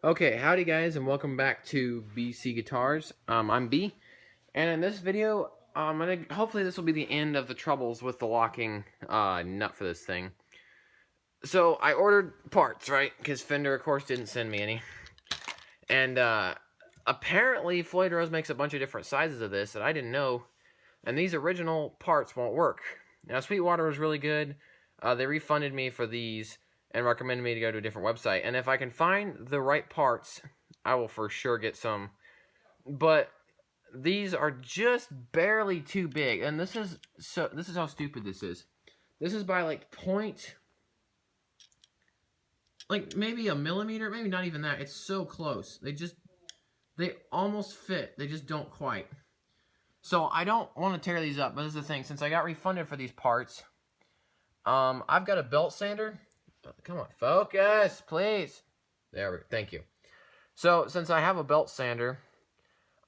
Okay, howdy guys, and welcome back to BC Guitars. I'm B, and in this video, hopefully this will be the end of the troubles with the locking nut for this thing. So I ordered parts, right? Because Fender, of course, didn't send me any, and apparently Floyd Rose makes a bunch of different sizes of this that I didn't know, and these original parts won't work. Now Sweetwater was really good. They refunded me for these and recommended me to go to a different website. And if I can find the right parts, I will for sure get some. But these are just barely too big. And this is how stupid this is. This is by like maybe a millimeter, maybe not even that. It's so close. They almost fit. They just don't quite. So I don't want to tear these up, but this is the thing. Since I got refunded for these parts, I've got a belt sander. Come on, focus, please. There we go. Thank you. So, since I have a belt sander,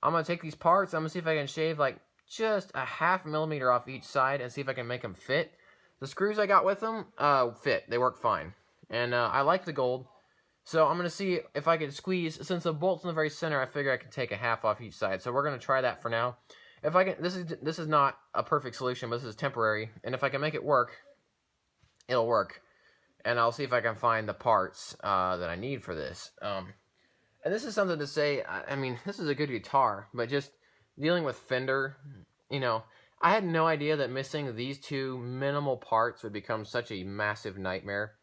I'm going to take these parts. I'm going to see if I can shave like just a ½ millimeter off each side and see if I can make them fit. The screws I got with them fit. They work fine. And I like the gold. So, I'm going to see if I can squeeze. Since the bolt's in the very center, I figure I can take a half off each side. So, we're going to try that for now. If I can, this is not a perfect solution, but this is temporary. And if I can make it work, it'll work. And I'll see if I can find the parts that I need for this. And this is something to say, I mean, this is a good guitar, but just dealing with Fender, you know, I had no idea that missing these two minimal parts would become such a massive nightmare.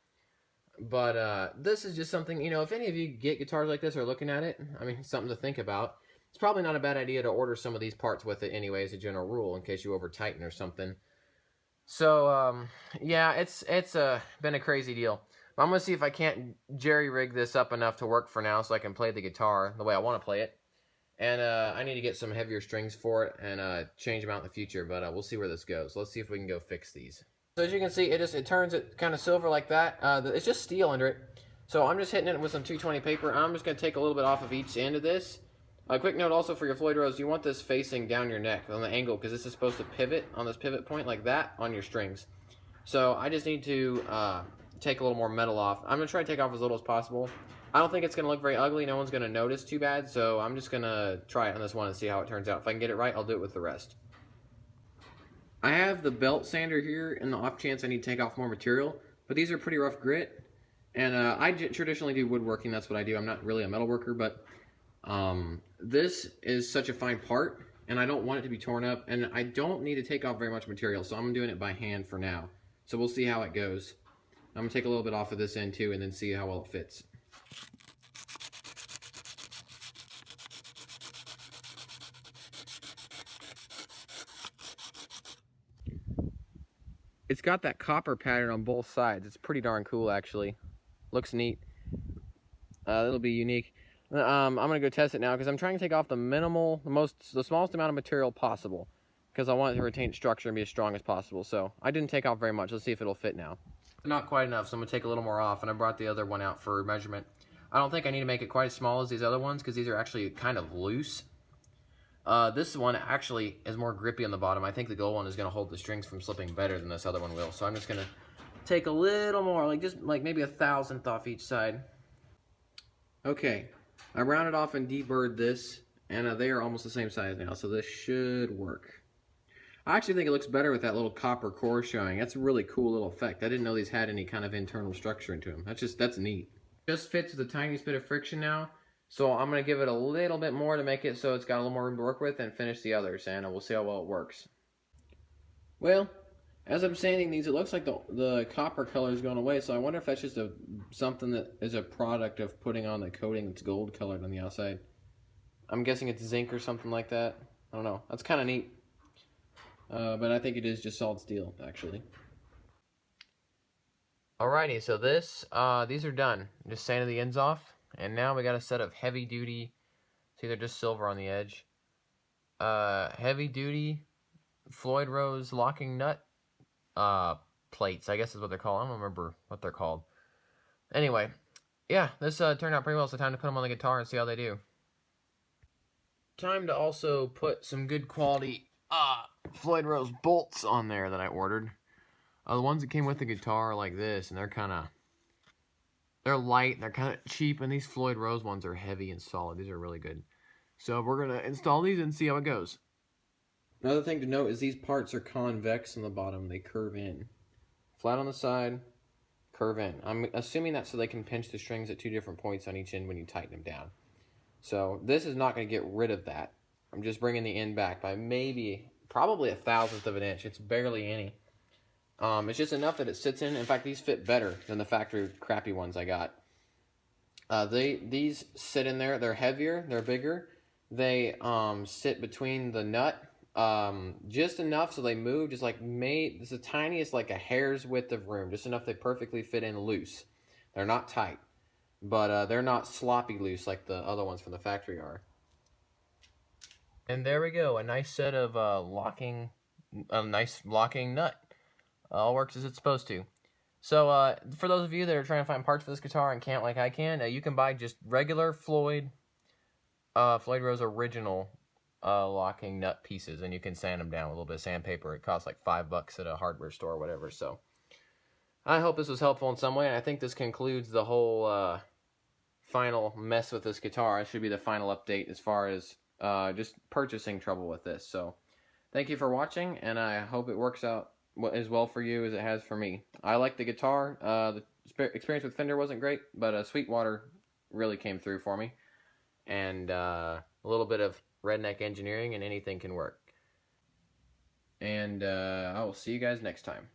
But this is just something, you know, if any of you get guitars like this or looking at it, I mean, something to think about. It's probably not a bad idea to order some of these parts with it anyway, as a general rule, in case you over-tighten or something. So, yeah, it's been a crazy deal. But I'm going to see if I can't jerry-rig this up enough to work for now so I can play the guitar the way I want to play it. And I need to get some heavier strings for it and change them out in the future, but we'll see where this goes. Let's see if we can go fix these. So as you can see, it turns it kind of silver like that. It's just steel under it. So I'm just hitting it with some 220 paper. I'm just going to take a little bit off of each end of this. A quick note also for your Floyd Rose, you want this facing down your neck on the angle because this is supposed to pivot on this pivot point like that on your strings. So I just need to take a little more metal off. I'm going to try to take off as little as possible. I don't think it's going to look very ugly. No one's going to notice too bad. So I'm just going to try it on this one and see how it turns out. If I can get it right, I'll do it with the rest. I have the belt sander here in the off chance I need to take off more material. But these are pretty rough grit. And I traditionally do woodworking. That's what I do. I'm not really a metal worker, but this is such a fine part, and I don't want it to be torn up, and I don't need to take off very much material, so I'm doing it by hand for now. So we'll see how it goes. I'm going to take a little bit off of this end too, and then see how well it fits. It's got that copper pattern on both sides. It's pretty darn cool, actually. Looks neat. It'll be unique. I'm gonna go test it now because I'm trying to take off the smallest amount of material possible because I want it to retain structure and be as strong as possible. So I didn't take off very much. Let's see if it'll fit now. Not quite enough, so I'm gonna take a little more off, and I brought the other one out for measurement. I don't think I need to make it quite as small as these other ones because these are actually kind of loose. This one actually is more grippy on the bottom. I think the gold one is gonna hold the strings from slipping better than this other one will. So I'm just gonna take a little more, like just like maybe 1/1000th off each side. Okay. I rounded off and deburred this, and they are almost the same size now, so this should work. I actually think it looks better with that little copper core showing. That's a really cool little effect. I didn't know these had any kind of internal structure into them. That's neat. Just fits with the tiniest bit of friction now, so I'm going to give it a little bit more to make it so it's got a little more room to work with and finish the others, and we'll see how well it works. Well, as I'm sanding these, it looks like the copper color is going away, so I wonder if that's just something that is a product of putting on the coating that's gold colored on the outside. I'm guessing it's zinc or something like that. I don't know. That's kind of neat. But I think it is just solid steel, actually. Alrighty, so these are done. Just sanded the ends off, and now we got a set of heavy duty. See, they're just silver on the edge. Heavy duty Floyd Rose locking nut plates, I guess is what they're called. I don't remember what they're called. Anyway, yeah, this turned out pretty well, so time to put them on the guitar and see how they do. Time to also put some good quality Floyd Rose bolts on there that I ordered. The ones that came with the guitar are like this, and they're kind of They're light, they're kind of cheap, and these Floyd Rose ones are heavy and solid. These are really good. So we're going to install these and see how it goes. Another thing to note is these parts are convex on the bottom. They curve in. Flat on the side, curve in. I'm assuming that's so they can pinch the strings at 2 different points on each end when you tighten them down. So this is not going to get rid of that. I'm just bringing the end back by probably 1/1000th of an inch. It's barely any. It's just enough that it sits in. In fact, these fit better than the factory crappy ones I got. These sit in there. They're heavier. They're bigger. They sit between the nut just enough so they move. Just like it's the tiniest, like a hair's width of room. Just enough they perfectly fit in loose. They're not tight, but they're not sloppy loose like the other ones from the factory are. And there we go. A nice set of nice locking nut. All works as it's supposed to. So for those of you that are trying to find parts for this guitar and can't like I can, you can buy just regular Floyd Rose original locking nut pieces, and you can sand them down with a little bit of sandpaper. It costs like $5 at a hardware store or whatever. So I hope this was helpful in some way. I think this concludes the whole final mess with this guitar. It should be the final update as far as just purchasing trouble with this. So thank you for watching, and I hope it works out as well for you as it has for me. I like the guitar. The experience with Fender wasn't great, but Sweetwater really came through for me. And a little bit of redneck engineering and anything can work. And I will see you guys next time.